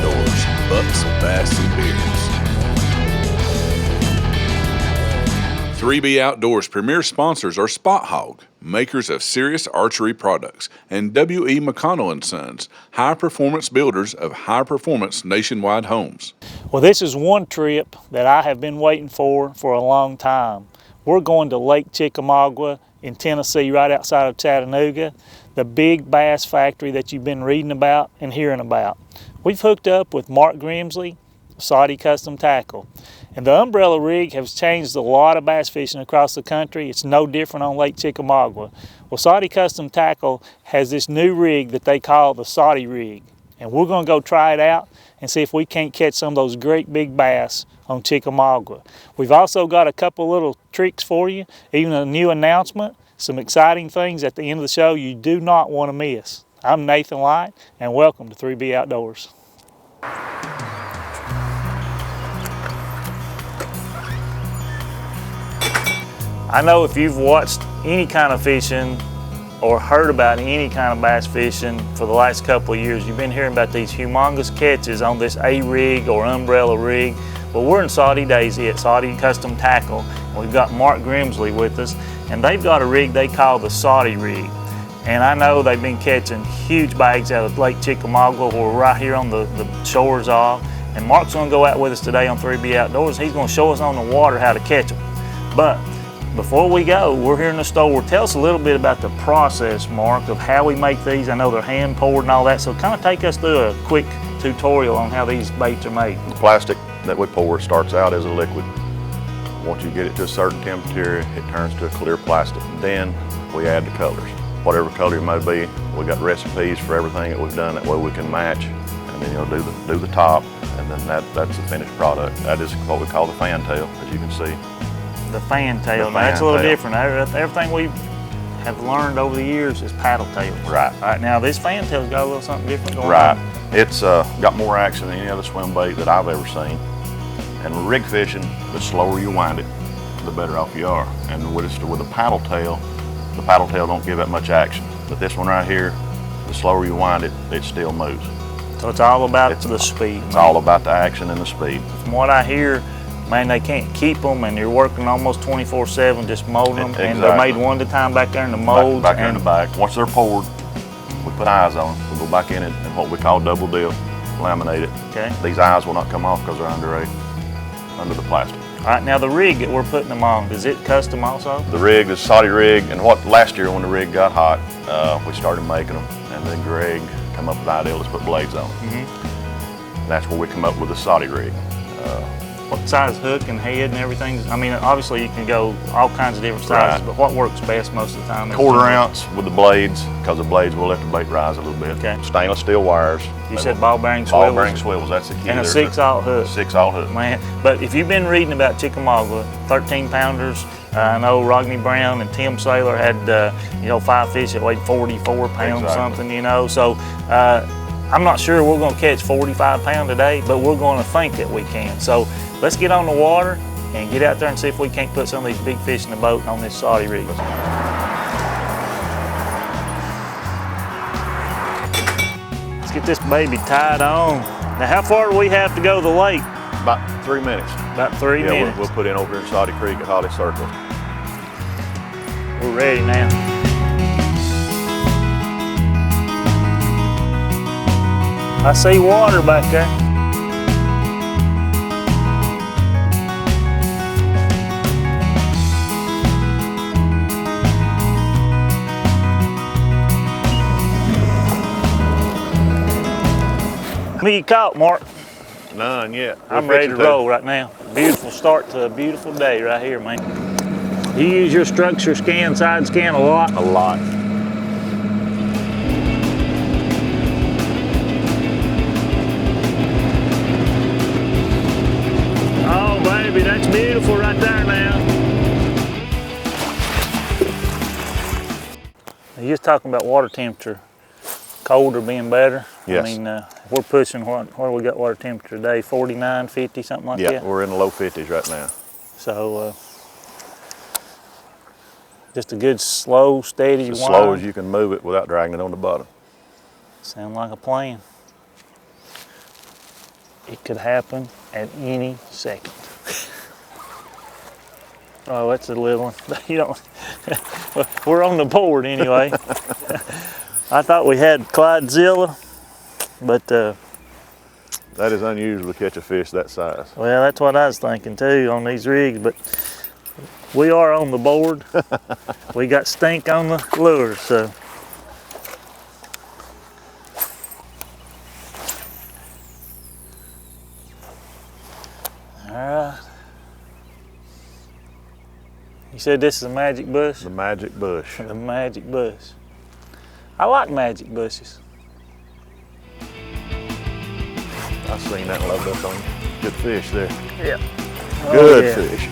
Outdoors, bucks, bass, and beards. 3B Outdoors premier sponsors are Spot Hogg, makers of serious archery products, and W.E. McConnell & Sons, high-performance builders of high-performance nationwide homes. Well, this is one trip that I have been waiting for a long time. We're going to Lake Chickamauga in Tennessee, right outside of Chattanooga, the big bass factory that you've been reading about and hearing about. We've hooked up with Mark Grimsley, Soddy Custom Tackle. And the umbrella rig has changed a lot of bass fishing across the country. It's no different on Lake Chickamauga. Well, Soddy Custom Tackle has this new rig that they call the Soddy Rig. And we're going to go try it out and see if we can't catch some of those great big bass on Chickamauga. We've also got a couple little tricks for you, even a new announcement, some exciting things at the end of the show you do not want to miss. I'm Nathan Light, and welcome to 3B Outdoors. I know if you've watched any kind of fishing or heard about any kind of bass fishing for the last couple of years, you've been hearing about these humongous catches on this A-rig or umbrella rig. Well, we're in Soddy Daisy at Soddy Custom Tackle, and we've got Mark Grimsley with us, and they've got a rig they call the Soddy Rig. And I know they've been catching huge bags out of Lake Chickamauga, where we're right here on the shores of. And Mark's gonna go out with us today on 3B Outdoors. He's gonna show us on the water how to catch them. But before we go, we're here in the store. Tell us a little bit about the process, Mark, of how we make these. I know they're hand poured and all that, so kind of take us through a quick tutorial on how these baits are made. The plastic that we pour starts out as a liquid. Once you get it to a certain temperature, it turns to a clear plastic. Then we add the colors. Whatever color it may be, we got recipes for everything that we've done. That way we can match, and then you'll do the top, and then that's the finished product. That is what we call the fantail, as you can see. The fantail. Now that's a little different. Everything we have learned over the years is paddle tails. Right. All right. Now this fantail's got a little something different going on. Right. It's got more action than any other swim bait that I've ever seen. And rig fishing, the slower you wind it, the better off you are. And with a paddle tail, the paddle tail don't give that much action. But this one right here, the slower you wind it, it still moves. So it's all about the speed. It's all about the action and the speed. From what I hear, man, they can't keep them, and you're working almost 24/7 just molding them. Exactly. And they're made one at a time back there in the mold. Back there in the back. Once they're poured, we put eyes on them. We go back in it and what we call double dip, laminate it. Okay. These eyes will not come off because they're under the plastic. All right, now the rig that we're putting them on, is it custom also? The rig, the Soddy rig, and last year when the rig got hot, we started making them, and then Greg came up with the idea, let's put blades on them. And that's where we come up with the Soddy rig. What size hook and head and everything? I mean, obviously you can go all kinds of different sizes, but what works best most of the time? Quarter ounce with the blades, because the blades will let the bait rise a little bit. Okay. Stainless steel wires. You said ball bearing swivels? Ball bearing swivels, that's the key. And a 6/0 hook. 6/0 hook. Man, but if you've been reading about Chickamauga, 13 pounders, I know Rodney Brown and Tim Saylor had 5 fish that weighed 44 pounds something, so I'm not sure we're going to catch 45 pound today, but we're going to think that we can. So let's get on the water and get out there and see if we can't put some of these big fish in the boat on this Soddy rig. Let's get this baby tied on. Now, how far do we have to go to the lake? About 3 minutes. About 3 minutes. We'll put in over here in Soddy Creek at Holly Circle. We're ready now. I see water back there. What do you caught, Mark? None yet. I'm ready to roll right now. Beautiful start to a beautiful day right here, man. You use your structure scan, side scan a lot? A lot. Oh, baby, that's beautiful right there now. You're just talking about water temperature. Colder being better. Yes. I mean, we're pushing, what do we got water temperature today? 49, 50, something like that? Yeah, we're in the low 50s right now. So, just a good slow, steady wind. As slow as you can move it without dragging it on the bottom. Sound like a plan. It could happen at any second. Oh, that's a little one. You don't. We're on the board anyway. I thought we had Clydezilla, but That is unusual to catch a fish that size. well, that's what I was thinking too on these rigs. But we are on the board. We got stink on the lure, so. All right. You said this is a magic bush? The magic bush. The magic bush. I like magic bushes. I seen that load up on you. Good fish there. Yeah. Good fish.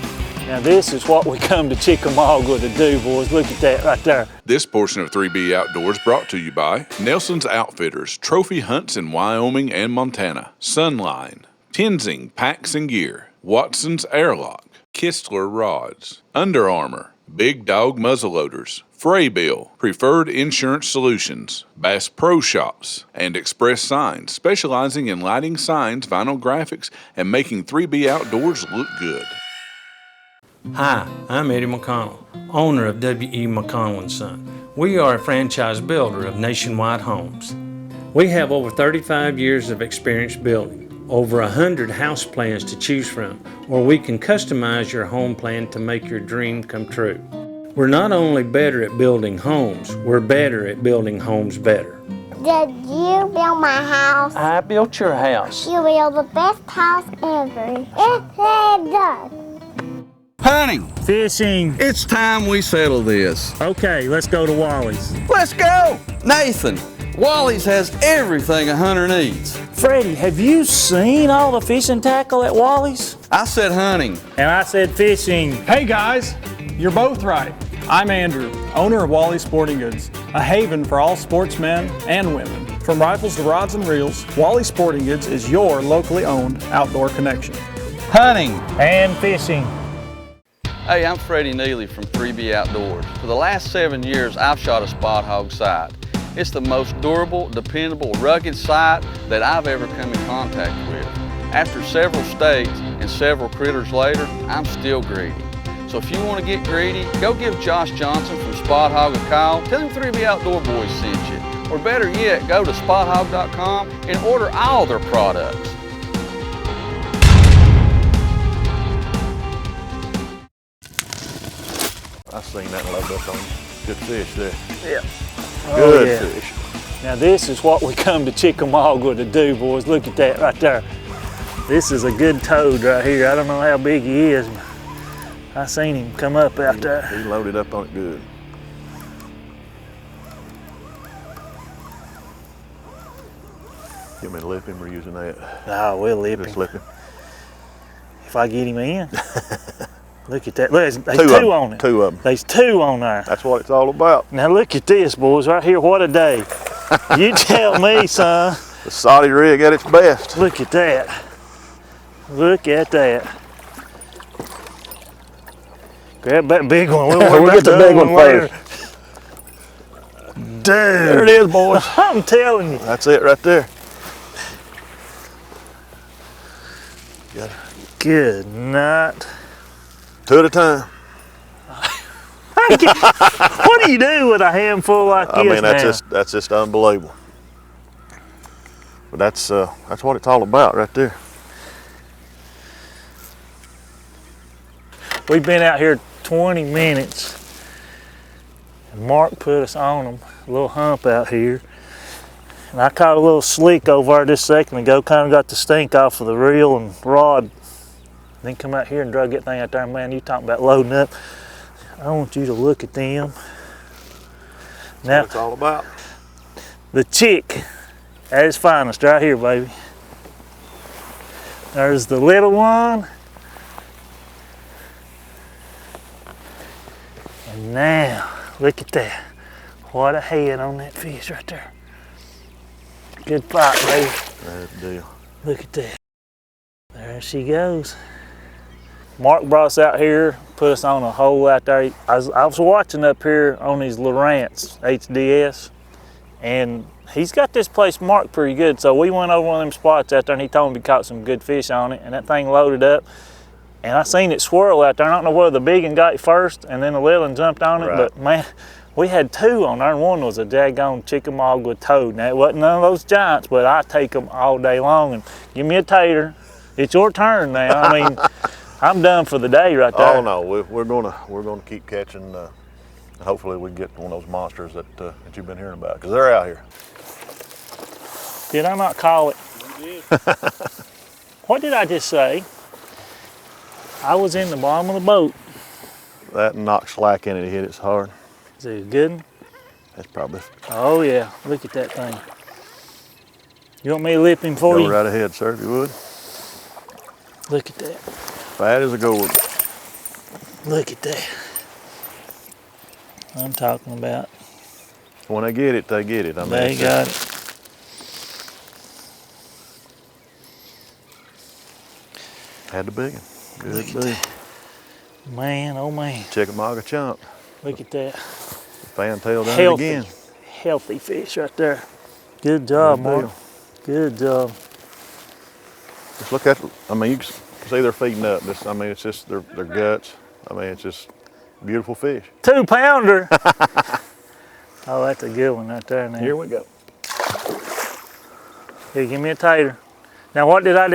Now this is what we come to Chickamauga to do, boys. Look at that right there. This portion of 3B Outdoors brought to you by Nelson's Outfitters, trophy hunts in Wyoming and Montana, Sunline, Tenzing Packs and Gear, Watson's Airlock, Kistler Rods, Under Armour, Big Dog Muzzleloaders, Fraybill, Preferred Insurance Solutions, Bass Pro Shops, and Express Signs, specializing in lighting signs, vinyl graphics, and making 3B Outdoors look good. Hi, I'm Eddie McConnell, owner of W.E. McConnell & Son. We are a franchise builder of nationwide homes. We have over 35 years of experience building, over 100 house plans to choose from, where we can customize your home plan to make your dream come true. We're not only better at building homes, we're better at building homes better. Did you build my house? I built your house. You built the best house ever. It's done. Hunting, Fishing. it's time we settle this. Okay, let's go to Wally's. Let's go! Nathan, Wally's has everything a hunter needs. Freddie, have you seen all the fishing tackle at Wally's? I said hunting. And I said fishing. Hey guys, you're both right. I'm Andrew, owner of Wally Sporting Goods, a haven for all sportsmen and women. From rifles to rods and reels, Wally Sporting Goods is your locally owned outdoor connection. Hunting. And fishing. Hey, I'm Freddie Neely from 3B Outdoors. For the last 7 years, I've shot a spot hog sight. It's the most durable, dependable, rugged sight that I've ever come in contact with. After several states and several critters later, I'm still greedy. So if you want to get greedy, go give Josh Johnson from Spot Hog a call. Tell him 3B Outdoor Boys sent you. Or better yet, go to spothog.com and order all their products. I seen that load up on you. Good fish there. Yeah. Good yeah. fish. Now this is what we come to Chickamauga to do, boys. Look at that right there. This is a good toad right here. I don't know how big he is, but I seen him come up out there. He loaded up on it good. You want me to lip him or using that? No, we'll lip Just him. lip him. If I get him in. Look at that. Look, there's Two two on it. Two of them. There's two on there. That's what it's all about. Now look at this, boys, right here. What a day. You tell me, son. The Soddy Rig at its best. Look at that. Look at that. Grab that big one. We'll We'll get the big one later. There Dude, it is, boys. I'm telling you. That's it right there. Got it. Good night. Two at a time. What do you do with a handful like I this mean, that's just unbelievable. But that's what it's all about right there. We've been out here 20 minutes. And Mark put us on them, a little hump out here. And I caught a little sleek over there just a second ago, kind of got the stink off of the reel and rod. Then come out here and drug that thing out there. Man, you talking about loading up. I want you to look at them. Now, That's what it's all about. the chick at its finest right here, baby. There's the little one. And now, look at that. What a head on that fish right there. Good fight, baby. That's the deal. Look at that. There she goes. Mark brought us out here, put us on a hole out there. I was watching up here on these Lowrance HDS, And he's got this place marked pretty good. So we went over one of them spots out there and he told me he caught some good fish on it, and that thing loaded up. And I seen it swirl out there. I don't know whether the big one got it first and then the little one jumped on it, but man, we had two on there, and one was a daggone Chickamauga toad. Now, it wasn't none of those giants, but I take them all day long. And give me a tater. It's your turn now. I mean, I'm done for the day right there. Oh no, we're gonna keep catching. Hopefully we get one of those monsters that you've been hearing about, because they're out here. Did I not call it? You did. What did I just say? I was in the bottom of the boat. That knocked slack in it, hit it hard. Is it a good one? That's probably. Oh yeah, look at that thing. You want me to lip him for you? Go right ahead, sir, if you would. Look at that. Fat as a gourd. Look at that. I'm talking about. When they get it, they get it. I mean, They got it. Had the big one. Good big. Man, oh man. Chickamauga chump. Look at that. Fantail done it again. Healthy fish right there. Good job, Mark. Good job. Just look at, I mean, you can see they're feeding up. I mean, it's just their guts. I mean, it's just beautiful fish. 2-pounder. Oh, that's a good one right there now. Here we go. Here, give me a tater. Now, what did I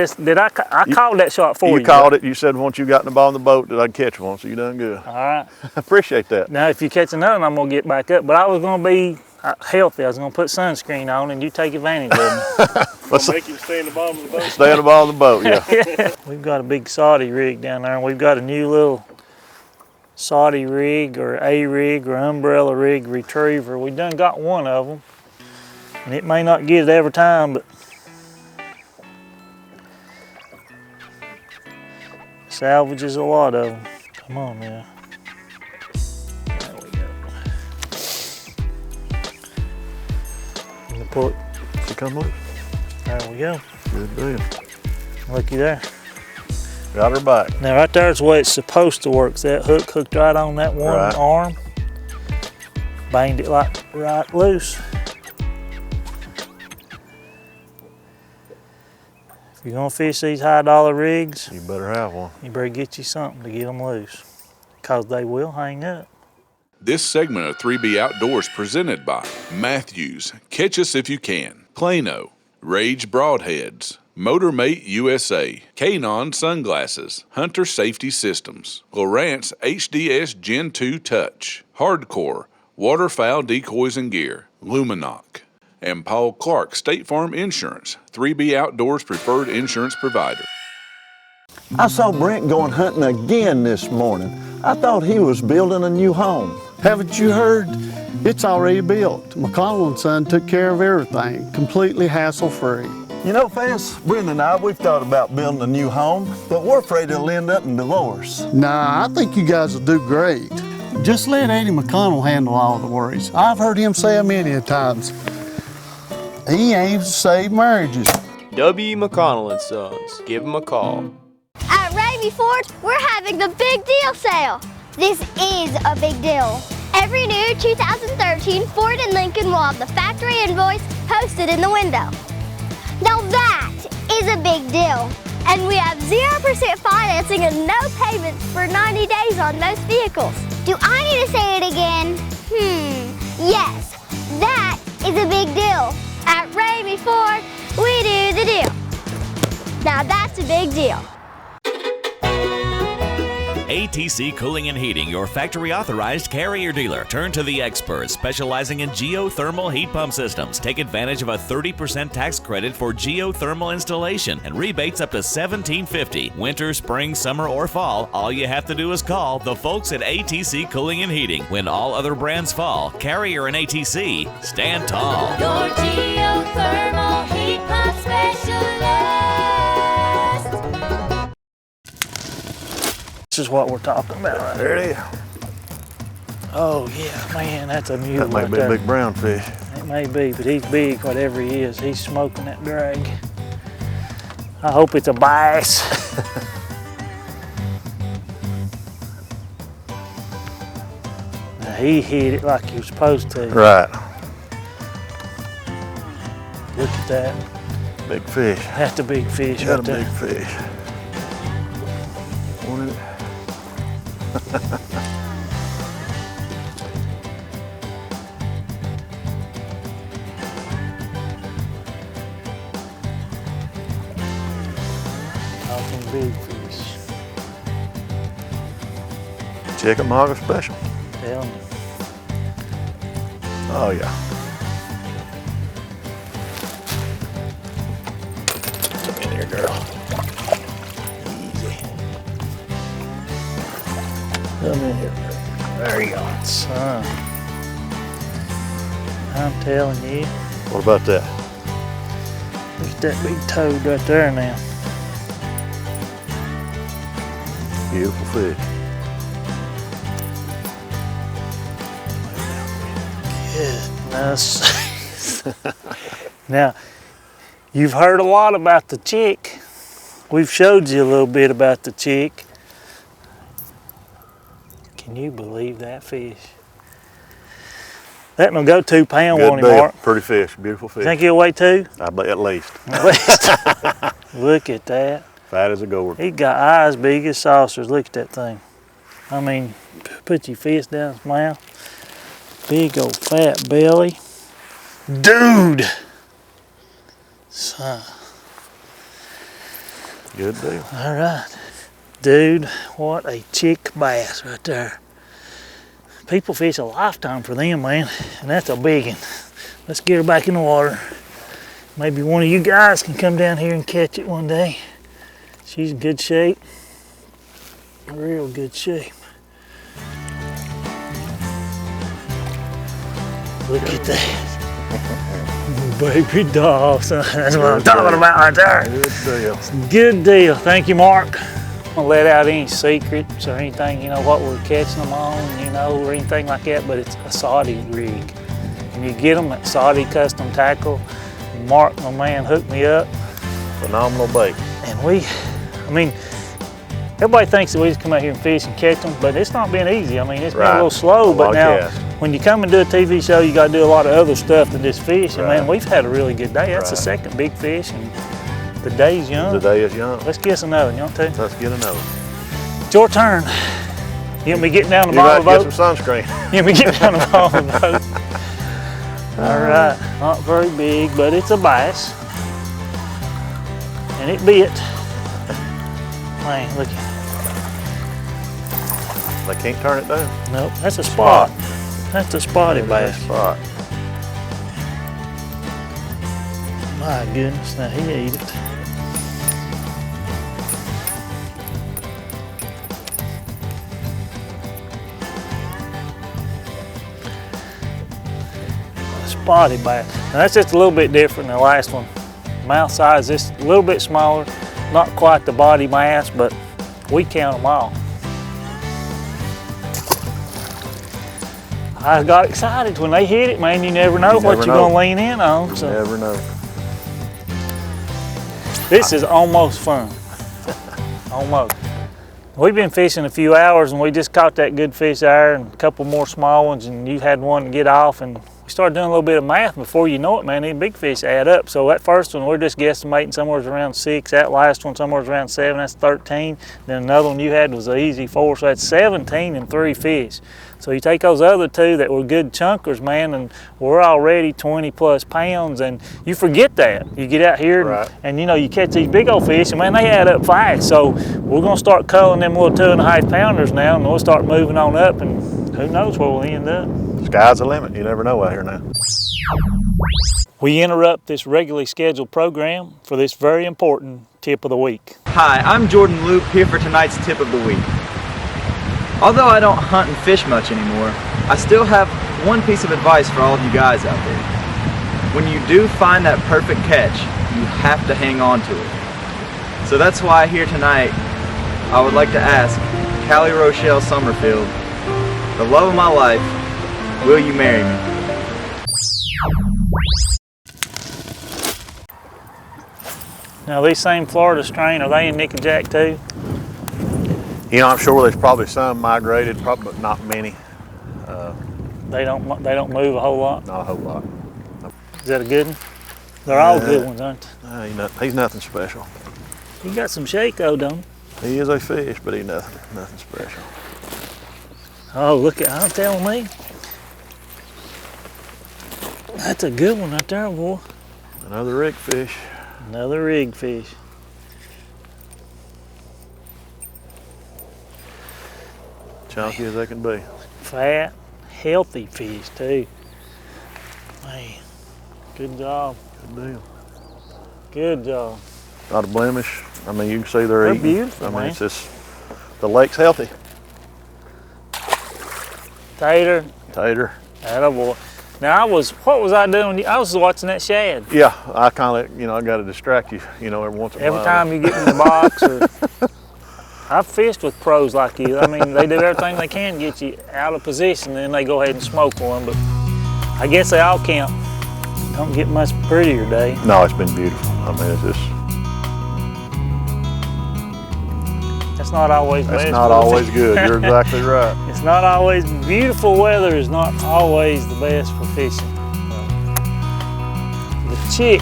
called that shot for you. You called it. You said once you got in the bottom of the boat that I'd catch one, so you done good. All right. Appreciate that. Now, if you catch another one, I'm going to get back up. But I was going to be healthy. I was going to put sunscreen on, and you take advantage of me. Let's make him stay in the bottom of the boat. Stay in the bottom of the boat, yeah. We've got a big Soddy rig down there, and we've got a new little Soddy rig or A-rig or umbrella rig retriever. We done got one of them, and it may not get it every time, but salvages a lot of them. Come on now. There we go. In the port. She come loose. There we go. Good deal. Looky there. Got her back. Now right there's the way it's supposed to work. So that hook hooked right on that one arm. Banged it like right loose. If you're gonna fish these high dollar rigs, You better have one. you better get you something to get them loose, because they will hang up. This segment of 3B Outdoors presented by Matthews, Catch Us If You Can, Plano, Rage Broadheads, MotorMate USA, Kanon Sunglasses, Hunter Safety Systems, Lowrance HDS Gen 2 Touch, Hardcore, Waterfowl Decoys and Gear, Luminoc, and Paul Clark State Farm Insurance, 3B Outdoors preferred insurance provider. I saw Brent going hunting again this morning. I thought he was building a new home. Haven't you heard? It's already built. McConnell & Son took care of everything, completely hassle-free. You know, Fess, Brent and I, we've thought about building a new home, but we're afraid it'll end up in divorce. Nah, I think you guys will do great. Just let Eddie McConnell handle all the worries. I've heard him say it many a times. He aims to save marriages. W. McConnell & Sons. Give him a call. At Ramey Ford, we're having the big deal sale. This is a big deal. Every new 2013 Ford and Lincoln will have the factory invoice posted in the window. Now that is a big deal. And we have 0% financing and no payments for 90 days on most vehicles. Do I need to say it again? Yes, that is a big deal. At Ramey Ford, we do the deal. Now that's a big deal. ATC Cooling and Heating, your factory authorized Carrier dealer. Turn to the experts specializing in geothermal heat pump systems. Take advantage of a 30% tax credit for geothermal installation and rebates up to $1,750. Winter, spring, summer, or fall, all you have to do is call the folks at ATC Cooling and Heating. When all other brands fall, Carrier and ATC stand tall. Your geothermal heat pump specialist. This is what we're talking about right There it is. Oh yeah, man, that's a mule That might right be there. a big brown fish. It may be, but he's big, whatever he is. He's smoking that drag. I hope it's a bass. Now, he hit it like he was supposed to. Right. Look at that. Big fish. That's a big fish Got right there. a big fish. Wanted it. Talking big fish. Chickamauga special. Tell me. Oh yeah. Come in here, girl. Easy. Come in here. There you go, son. I'm telling you. What about that? Look at that big toad right there now. Beautiful fish. Goodness. Now, you've heard a lot about the chick. We've showed you a little bit about the chick. Can you believe that fish? That will go 2 pounds, Good won't he, deal. Mark? Pretty fish. Beautiful fish. Think he'll weigh 2? I bet at least. At least. Look at that. Fat as a gourd. He got eyes big as saucers. Look at that thing. I mean, put your fist down his mouth. Big old fat belly. Dude! Son. Good deal. All right. Dude, what a chick bass right there. People fish a lifetime for them, man. And that's a big one. Let's get her back in the water. Maybe one of you guys can come down here and catch it one day. She's in good shape. Real good shape. Look at that. Baby doll, son. That's what I'm talking about right there. Good deal. Good deal. Thank you, Mark. I'm gonna let out any secrets or anything, you know, what we're catching them on, you know, or anything like that, but it's a Soddy Rig. And you get them at Soddy Custom Tackle. Mark, my man, hooked me up. Phenomenal bait. And I mean, everybody thinks that we just come out here and fish and catch them, but it's not been easy. I mean, it's been a little slow, but now when you come and do a TV show, you got to do a lot of other stuff than just fish. And man, we've had a really good day. That's the second big fish, and the day's young. The day is young. Let's get us another one, you want to? Let's get another. It's your turn. You want me getting down the bottom of the boat? Get some sunscreen. You want me getting down the bottom of the boat? All right, not very big, but it's a bass. And it bit. Man, look at it. They can't turn it down. Nope, that's a spot. That's a spotty bass. Spot. My goodness, now he ate it. Spotty bass. Now that's just a little bit different than the last one. Mouth size is a little bit smaller, not quite the body mass, but we count them all. I got excited when they hit it, man. You never know what you're gonna lean in on. You so. never know. This is almost fun. Almost. We've been fishing a few hours and we just caught that good fish there and a couple more small ones, and you had one to get off, and we started doing a little bit of math. Before you know it, man, these big fish add up. So that first one, we're just guesstimating somewhere around 6. That last one, somewhere around 7. That's 13. Then another one you had was an easy 4. So that's 17 and 3 fish. So you take those other 2 that were good chunkers, man, and we're already 20 plus pounds, and you forget that. You get out here and you know, you catch these big old fish, and man, they add up fast. So we're gonna start culling them little 2.5 pounders now, and we'll start moving on up, and who knows where we'll end up. Sky's the limit. You never know out here now. We interrupt this regularly scheduled program for this very important tip of the week. Hi, I'm Jordan Loop here for tonight's tip of the week. Although I don't hunt and fish much anymore, I still have one piece of advice for all of you guys out there. When you do find that perfect catch, you have to hang on to it. So that's why here tonight, I would like to ask Callie Rochelle Summerfield, the love of my life, will you marry me? Now these same Florida strain, are they in Nick and Jack too? You know, I'm sure there's probably some migrated, probably, but not many. They don't move a whole lot? Not a whole lot. Is that a good one? They're all good ones, aren't they? He's nothing special. He got some Shaco, don't he? He is a fish, but he's nothing special. Oh, look at, I'm telling me. That's a good one right there, boy. Another rig fish. Another rig fish. Chunky as they can be. Fat, healthy fish too. Man, good job. Good deal. Good job. Not a blemish. I mean, you can see they're eating. Beautiful, I mean, man. it's just, the lake's healthy. Tater. Tater. Attaboy. Now what was I doing? I was watching that shad. Yeah, I kind of, I got to distract you, every once in a while. Every time you get in the box, or I've fished with pros like you. I mean, they do everything they can to get you out of position, and then they go ahead and smoke one. But I guess they all count. Don't get much prettier day. No, it's been beautiful. I mean, it's just. That's not always best. That's not always good. You're exactly right. It's not always, beautiful weather is not always the best for fishing. The chick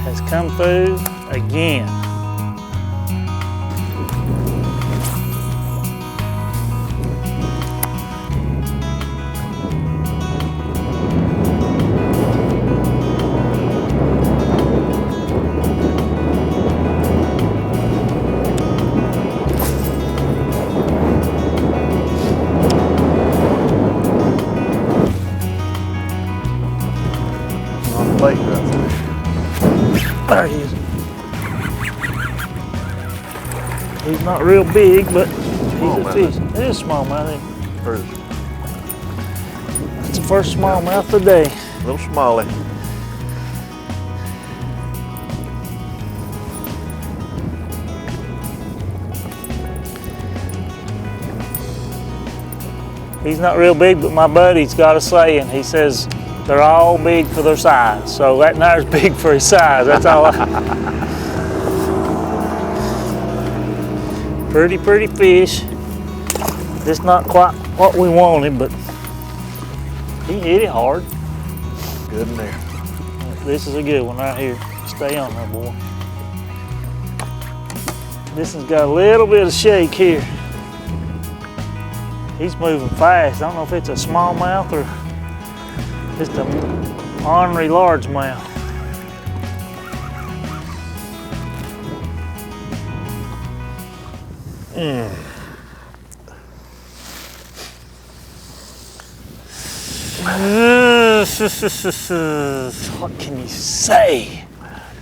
has come through again. There he is. He's not real big, but he's a fish. It is smallmouth, ain't it? It's the first smallmouth of the day. Little smallie. He's not real big, but my buddy's got a saying. He says, they're all big for their size. So that there's big for his size. That's all. Pretty fish. Just not quite what we wanted, but he hit it hard. Good in there. This is a good one right here. Stay on there, boy. This one's got a little bit of shake here. He's moving fast. I don't know if it's a smallmouth or just an ornery largemouth. What can you say?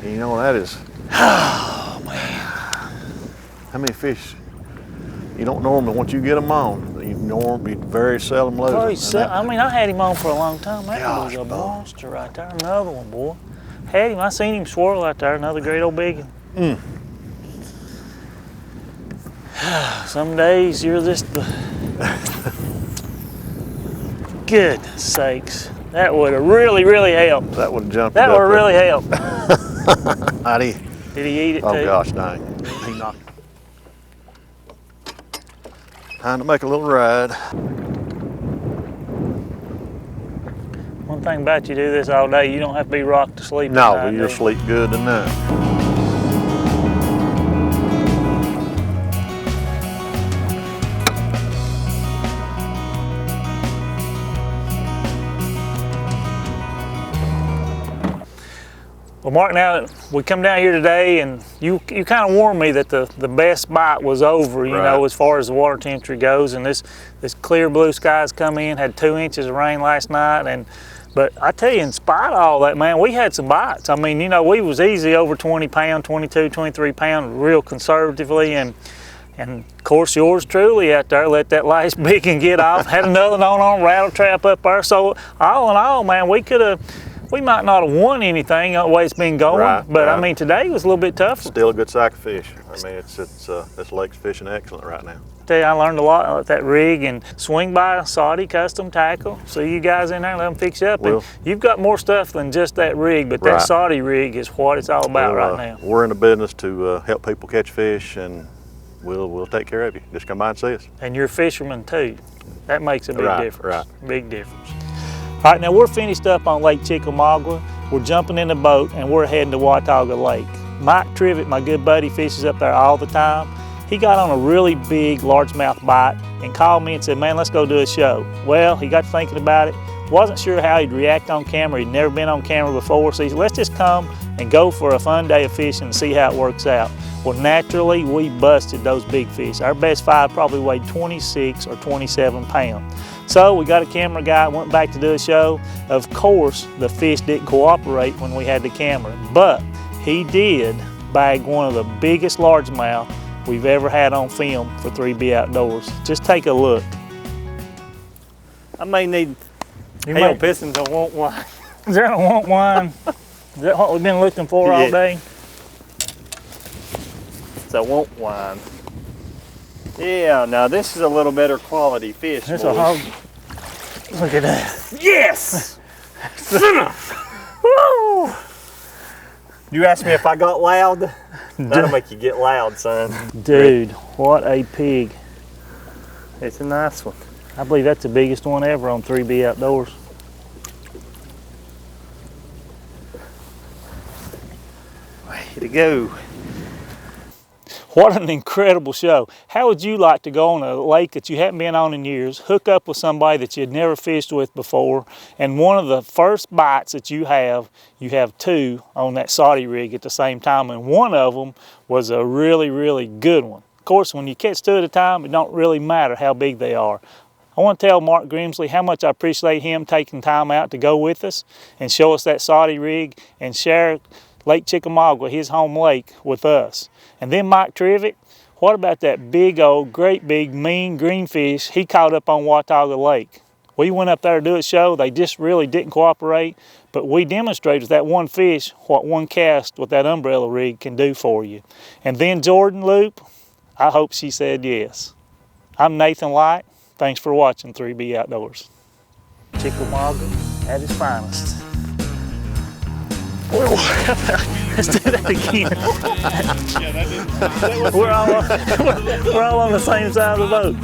You know that is. Oh man. How many fish? You don't normally, once you get them on, you very seldom lose them. I mean, I had him on for a long time. That was a monster right there. Another one, boy. Had him. I seen him swirl out there. Another great old big one. Some days you're just the. Goodness sakes. That would have really helped. That would have jumped. That would have really helped. Did he eat it too? Oh gosh dang. He knocked. Time to make a little ride. One thing about you do this all day, you don't have to be rocked to sleep. No, you'll sleep good tonight. Well, Mark, now we come down here today, and you kind of warned me that the best bite was over, you know, as far as the water temperature goes. And this clear blue skies come in, had 2 inches of rain last night, but I tell you, in spite of all that, man, we had some bites. I mean, you know, we was easy over 20 pound, 22, 23 pound, real conservatively, and of course yours truly out there let that last big one get off. Had another on rattle trap up there. So all in all, man, we might not have won anything the way it's been going, but I mean, today was a little bit tougher. Still a good sack of fish. I mean, this lake's fishing excellent right now. Tell you, I learned a lot about that rig, and swing by Soddy Custom Tackle. See you guys in there, let them fix you up. And you've got more stuff than just that rig, but that Soddy rig is what it's all about right now. We're in the business to help people catch fish, and we'll take care of you. Just come by and see us. And you're a fisherman too. That makes a big difference. Right. Big difference. All right, now we're finished up on Lake Chickamauga, we're jumping in the boat and we're heading to Watoga Lake. Mike Trivett, my good buddy, fishes up there all the time. He got on a really big largemouth bite and called me and said, man, let's go do a show. Well, he got thinking about it. Wasn't sure how he'd react on camera. He'd never been on camera before, so he said, let's just come and go for a fun day of fishing and see how it works out. Well, naturally, we busted those big fish. Our best five probably weighed 26 or 27 pounds. So we got a camera guy, went back to do a show. Of course, the fish didn't cooperate when we had the camera, but he did bag one of the biggest largemouth we've ever had on film for 3B Outdoors. Just take a look. I may need hell pistons. I want one. Is that a want one? Is that what we've been looking for all day? It's a want one. Yeah, now this is a little better quality fish. That's a hog. Look at that. Yes! Woo! You asked me if I got loud? That'll make you get loud, son. Dude, what a pig. It's a nice one. I believe that's the biggest one ever on 3B Outdoors. Way to go. What an incredible show. How would you like to go on a lake that you haven't been on in years, hook up with somebody that you'd never fished with before, and one of the first bites that you have two on that Soddy rig at the same time, and one of them was a really, really good one. Of course, when you catch two at a time, it don't really matter how big they are. I want to tell Mark Grimsley how much I appreciate him taking time out to go with us and show us that Soddy rig and share Lake Chickamauga, his home lake, with us. And then Mike Trivett, what about that big old, great big, mean greenfish he caught up on Watoga Lake? We went up there to do a show. They just really didn't cooperate, but we demonstrated with that one fish what one cast with that umbrella rig can do for you. And then Jordan Loop, I hope she said yes. I'm Nathan Light. Thanks for watching 3B Outdoors. Chickamauga at its finest. Let's do that again. We're all on the same side of the boat.